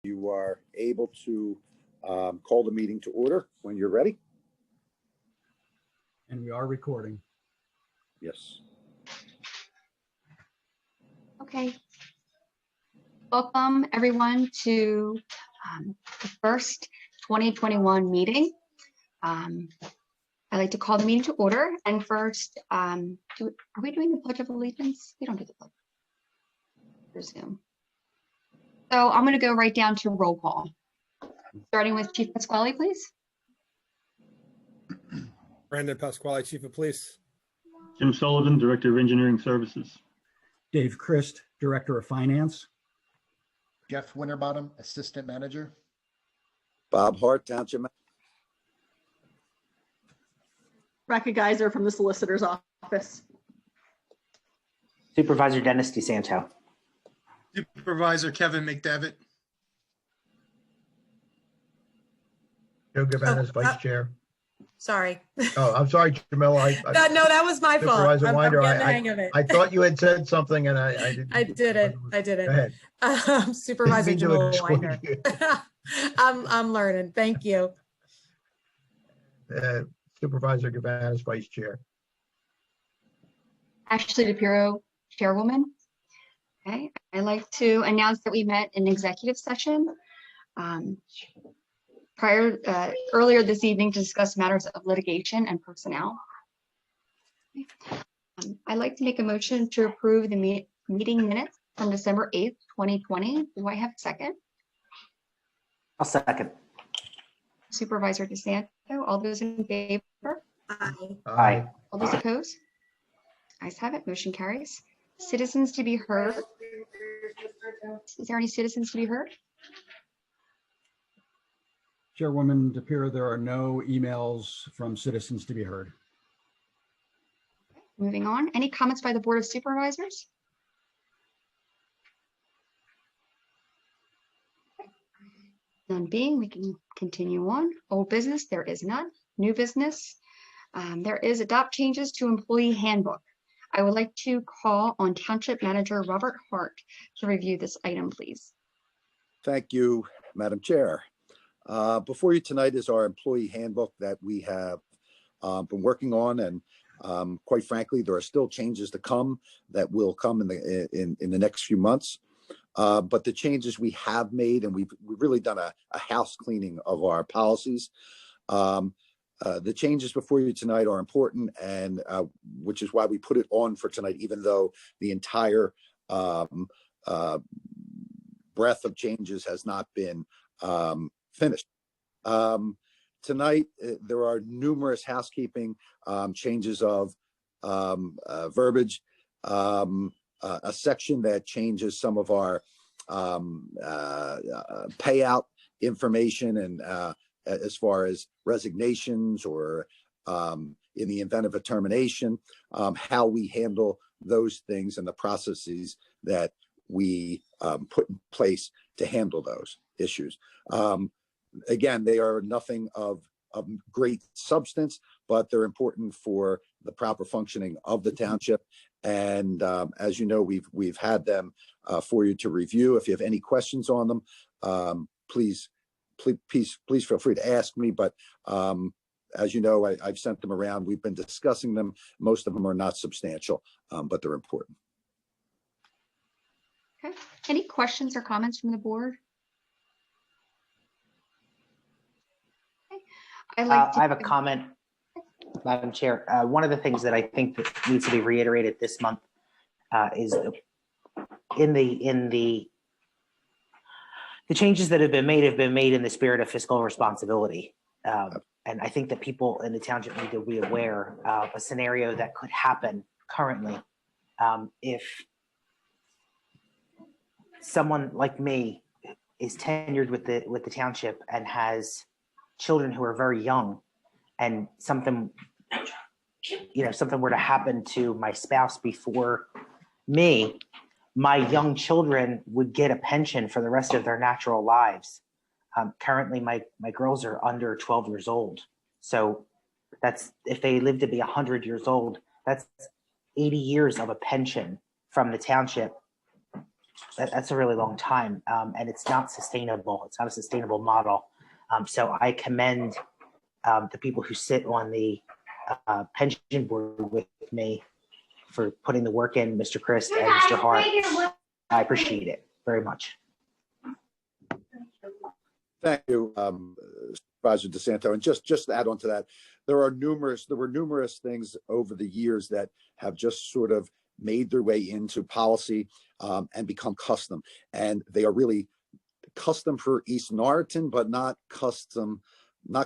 You are able to call the meeting to order when you're ready. And we are recording. Yes. Okay. Welcome everyone to the first 2021 meeting. I'd like to call the meeting to order. And first, are we doing the Pledge of Allegiance? We don't do the pledge. Resume. So I'm going to go right down to roll call. Starting with Chief Pasquale, please. Brandon Pasquale, Chief of Police. Jim Sullivan, Director of Engineering Services. Dave Christ, Director of Finance. Jeff Winterbottom, Assistant Manager. Bob Hart, Township Manager. Rebecca Geiser from the Solicitor's Office. Supervisor Dennis DeSanto. Supervisor Kevin McDevitt. Joe Gavanis, Vice Chair. Sorry. Oh, I'm sorry, Jamila. No, that was my fault. Supervisor Winder, I'm getting the hang of it. I thought you had said something and I didn't. I didn't. Go ahead. Supervisor Didn't mean to Jamila exclude Winder. you. I'm learning. Thank you. Supervisor Gavanis, Vice Chair. Ashley DePiro, Chairwoman. Okay. I'd like to announce that we met in executive session earlier this evening to discuss matters of litigation and personnel. I'd like to make a motion to approve the meeting minutes from December 8th, 2020. Do I have a second? I'll second. Supervisor DeSanto, all those in favor? Aye. Aye. All those opposed? Ayes have it, motion carries. Citizens to be heard. Is there any citizens to be heard? Chairwoman DePiro, there are no emails from citizens to be heard. Moving on, any comments by the Board of Supervisors? None being, we can continue on. Old business, there is none. New business, there is adopt changes to employee handbook. I would like to call on Township Manager Robert Hart to review this item, please. Thank you, Madam Chair. Before you tonight is our employee handbook that we have been working on, and quite frankly, there are still changes to come that will come in the next few months. But the changes we have made, and we've really done a house cleaning of our policies. The changes before you tonight are important, and which is why we put it on for tonight, even though the entire breadth of changes has not been finished. Tonight, there are numerous housekeeping changes of verbiage, a section that changes some of our payout information, and as far as resignations or in the event of a termination, how we handle those things and the processes that we put in place to handle those issues. Again, they are nothing of great substance, but they're important for the proper functioning of the township. And as you know, we've had them for you to review. If you have any questions on them, please feel free to ask me. But as you know, I've sent them around. We've been discussing them. Most of them are not substantial, but they're important. Okay. Any questions or comments from the board? I have a comment, Madam Chair. One of the things that I think that needs to be reiterated this month is in the changes that have been made in the spirit of fiscal responsibility. And I think that people in the township need to be aware of a scenario that could happen currently if someone like me is tenured with the township and has children who are very young, and something were to happen to my spouse before me, my young children would get a pension for the rest of their natural lives. Currently, my girls are under 12 years old. So that's, if they live to be 100 years old, that's 80 years of a pension from the township that's a really long time, and it's not sustainable. It's not a sustainable model. So I commend the people who sit on the pension board with me for putting the work in, Mr. Christ and Mr. Hart. I appreciate it very much. Thank you, Supervisor DeSanto. And just to add on to that, there were numerous things over the years that have just sort of made their way into policy and become custom. And they are really custom for East Norriton, but not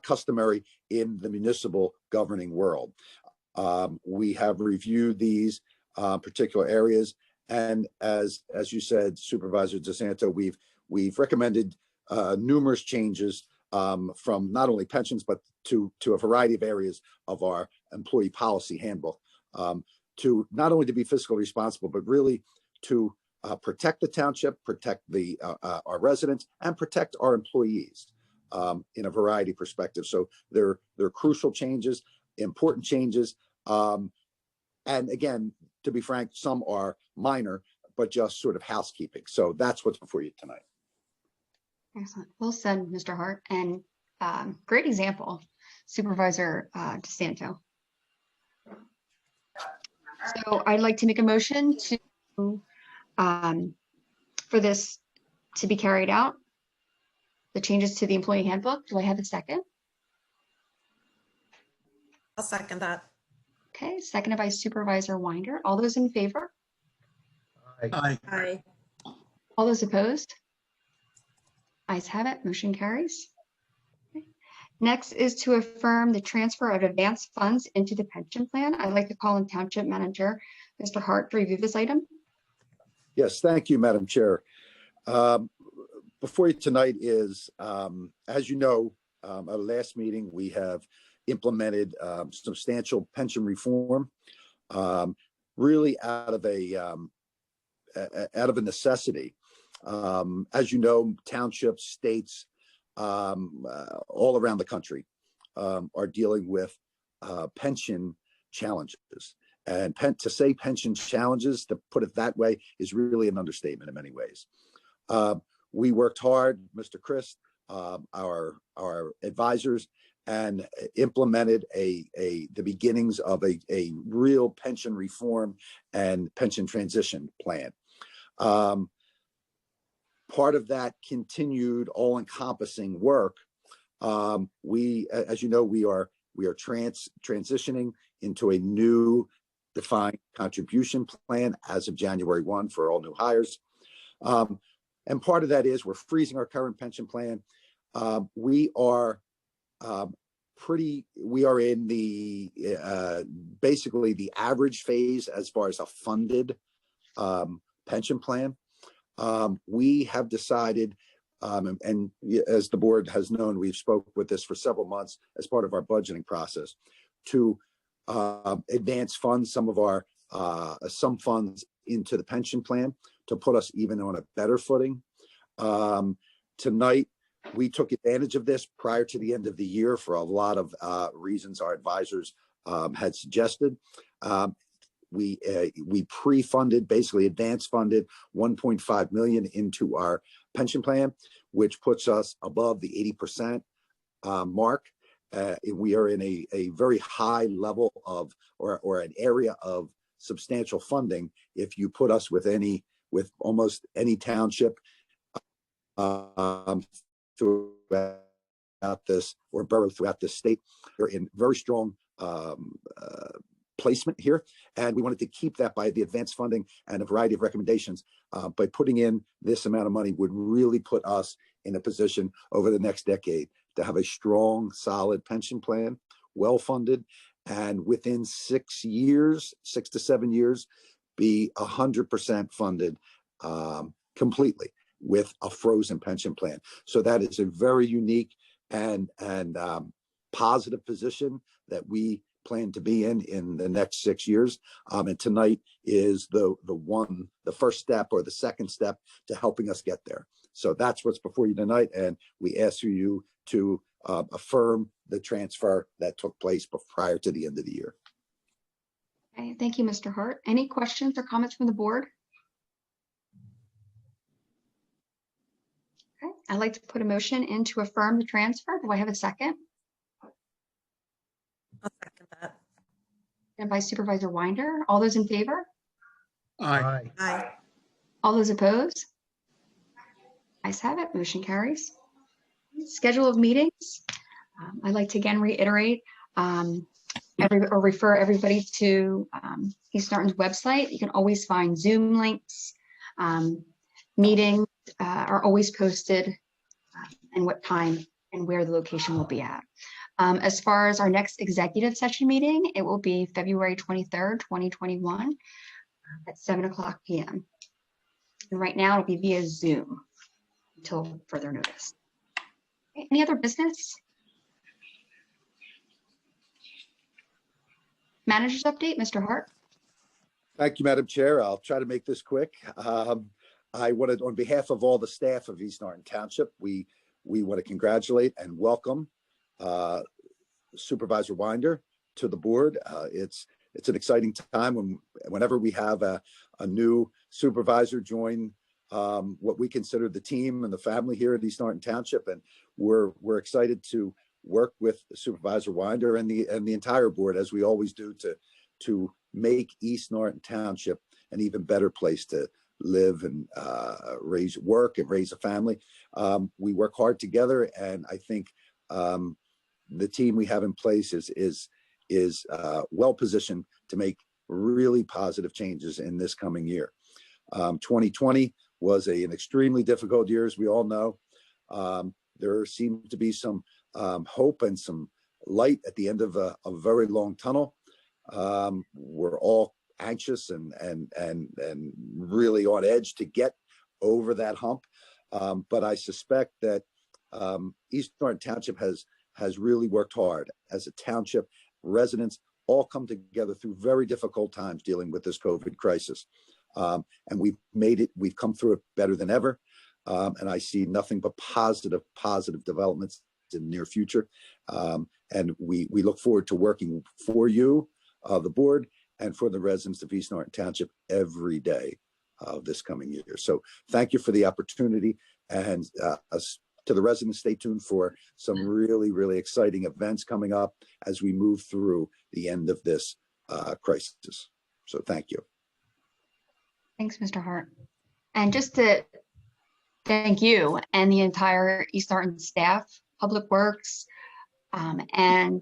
customary in the municipal governing world. We have reviewed these particular areas, and as you said, Supervisor DeSanto, we've recommended numerous changes from not only pensions but to a variety of areas of our employee policy handbook, to not only to be fiscally responsible but really to protect the township, protect our residents, and protect our employees in a variety of perspectives. So they're crucial changes, important changes, and again, to be frank, some are minor, but just sort of housekeeping. So that's what's before you tonight. Excellent. Well said, Mr. Hart. And great example, Supervisor DeSanto. So I'd like to make a motion to for this to be carried out, the changes to the employee handbook. Do I have a second? I'll second that. Okay, seconded by Supervisor Winder. All those in favor? Aye. Aye. All those opposed? Ayes have it, motion carries. Okay. Next is to affirm the transfer of advanced funds into the pension plan. I'd like to call on Township Manager, Mr. Hart, to review this item. Yes, thank you, Madam Chair. Before you tonight is, as you know, at our last meeting, we have implemented substantial pension reform, really out of a necessity. As you know, townships, states, all around the country are dealing with pension challenges. And to say pension challenges, to put it that way, is really an understatement in many ways. We worked hard, Mr. Christ, our advisors, and implemented the beginnings of a real pension reform and pension transition plan. Part of that continued all-encompassing work. As you know, we are transitioning into a new defined contribution plan as of January 1 for all new hires. And part of that is we're freezing our current pension plan. We are in the basically the average phase as far as a funded pension plan. We have decided, and as the board has known, we've spoken with this for several months as part of our budgeting process, to advance funds, some funds into the pension plan to put us even on a better footing. Tonight, we took advantage of this prior to the end of the year for a lot of reasons our advisors had suggested. We pre-funded, basically advance funded 1.5 million into our pension plan, which puts us above the 80% mark. We are in a very high level of, or an area of substantial funding. If you put us with almost any township throughout this, or borough throughout this state, we're in very strong placement here, and we wanted to keep that by the advanced funding and a variety of recommendations. By putting in this amount of money would really put us in a position over the next decade to have a strong, solid pension plan, well funded, and within 6 to 7 years, be 100% funded completely with a frozen pension plan. So that is a very unique and positive position that we plan to be in the next 6 years. And tonight is the first step or the second step to helping us get there. So that's what's before you tonight. And we ask you to affirm the transfer that took place prior to the end of the year. Okay, thank you, Mr. Hart. Any questions or comments from the board? I'd like to put a motion in to affirm the transfer. Do I have a second? I'll second that. And by Supervisor Winder. All those in favor? Aye. Aye. All those opposed? Ayes have it. Motion carries. Schedule of meetings. I'd like to again reiterate refer everybody to East Norton's website. You can always find Zoom links. Meetings are always posted and what time and where the location will be at. As far as our next executive session meeting, it will be February 23rd, 2021 at 7:00 p.m. And right now it'll be via Zoom until further notice. Okay, any other business? Manager's update, Mr. Hart. Thank you, Madam Chair. I'll try to make this quick. I wanted, on behalf of all the staff of East Norton Township, we want to congratulate and welcome Supervisor Winder to the board. It's an exciting time whenever we have a new supervisor join what we consider the team and the family here at East Norton Township, and we're excited to work with Supervisor Winder and the entire board, as we always do, to make East Norton Township an even better place to live and work and raise a family. We work hard together, and I think the team we have in place is well positioned to make really positive changes in this coming year. 2020 was an extremely difficult year, as we all know. There seemed to be some hope and some light at the end of a very long tunnel. We're all anxious and really on edge to get over that hump. But I suspect that East Norton Township has really worked hard as a township. Residents all come together through very difficult times dealing with this COVID crisis. And we've come through it better than ever. And I see nothing but positive developments in the near future. And we look forward to working for you, the board, and for the residents of East Norton Township every day of this coming year. So thank you for the opportunity, and to the residents, stay tuned for some really, really exciting events coming up as we move through the end of this crisis. So thank you. Thanks, Mr. Hart. And just to thank you and the entire East Norton staff, Public Works, and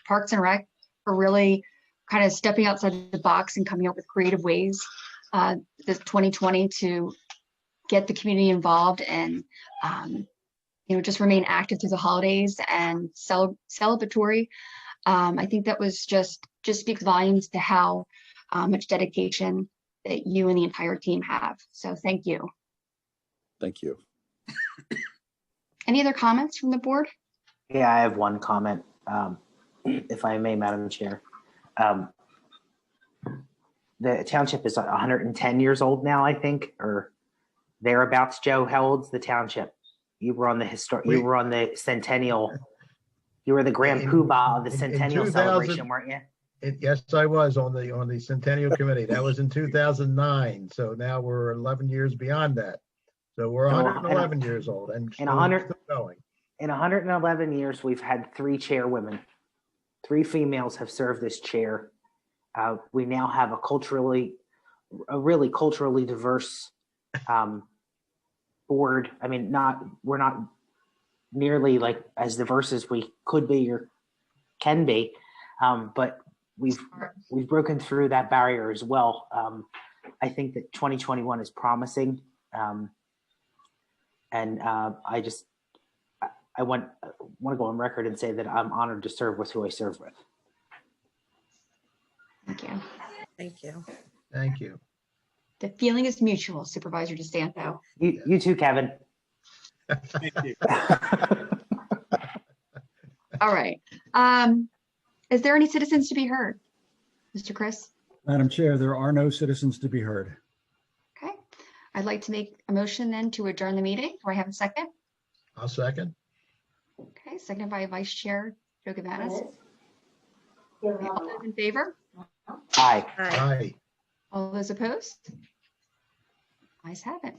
Parks and Rec for really kind of stepping outside the box and coming up with creative ways this 2020 to get the community involved and just remain active through the holidays and celebratory. I think that was just speaks volumes to how much dedication that you and the entire team have. So thank you. Thank you. Any other comments from the board? Yeah, I have one comment, if I may, Madam Chair. The township is 110 years old now, I think, or thereabouts. Joe, how old's the township? You were on the you were on the centennial. You were the grand poobah of the centennial celebration, weren't you? Yes, I was on the Centennial Committee. That was in 2009. So now we're 11 years beyond that. So we're 111 years old and still going. In 111 years, we've had 3 chairwomen. 3 females have served this chair. We now have a really culturally diverse board. I mean, we're not nearly like as diverse as we could be or can be, but we've broken through that barrier as well. I think that 2021 is promising, and I want to go on record and say that I'm honored to serve with who I serve with. Thank you. Thank you. Thank you. The feeling is mutual, Supervisor DeSanto. You too, Kevin. Thank you. All right. Is there any citizens to be heard? Mr. Chris? Madam Chair, there are no citizens to be heard. Okay. I'd like to make a motion then to adjourn the meeting. Do I have a second? I'll second. Okay, seconded by Vice Chair Joe Gavanis. Okay, all those in favor? Aye. Aye. All those opposed? Ayes have it.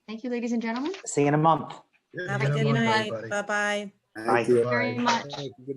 Thank you, ladies and gentlemen. See you in a month. Have a Good good night, night. everybody. Bye-bye. Bye. Thank you. Very much. Good night.